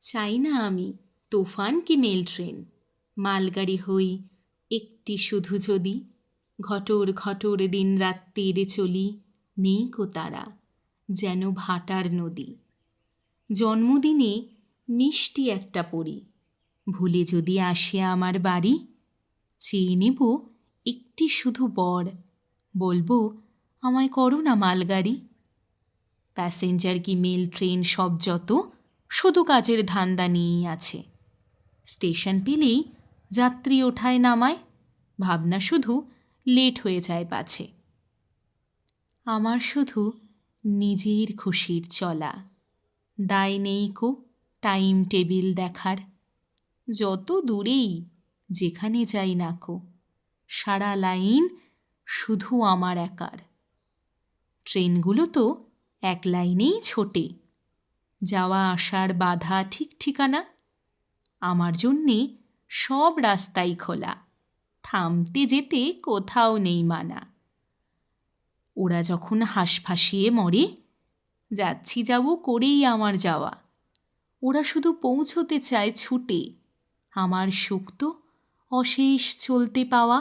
চাই না আমি তুফান কি মেল ট্রেন, মালগাড়ি হই একটি শুধু যদি। ঘটর ঘটর দিন রাত্রির চলি, নেই কো তারা, যেন ভাটার নদী। জন্মদিনে মিষ্টি একটা পড়ি, ভুলে যদি আসে আমার বাড়ি। চেয়ে নেব একটি শুধু বর, বলবো আমায় করো না মালগাড়ি। প্যাসেঞ্জার কি মেল ট্রেন সব যত, শুধু কাজের ধান্দা নিয়েই আছে। স্টেশন পেলেই যাত্রী ওঠায় নামায়, ভাবনা শুধু লেট হয়ে যায় পাছে। আমার শুধু নিজের খুশির চলা, দায় নেই কো টাইম টেবিল দেখার। যত দূরেই যেখানে যাই না কো, সারা লাইন শুধু আমার একার। ট্রেনগুলো তো এক লাইনেই ছোটে, যাওয়া আসার বাধা ঠিক ঠিকানা। আমার জন্যে সব রাস্তাই খোলা, থামতে যেতে কোথাও নেই মানা। ওরা যখন হাঁসফাঁসিয়ে মরে, যাচ্ছি যাব করেই আমার যাওয়া। ওরা শুধু পৌঁছোতে চায় ছুটে, আমার সুখ তো অশেষ চলতে পাওয়া।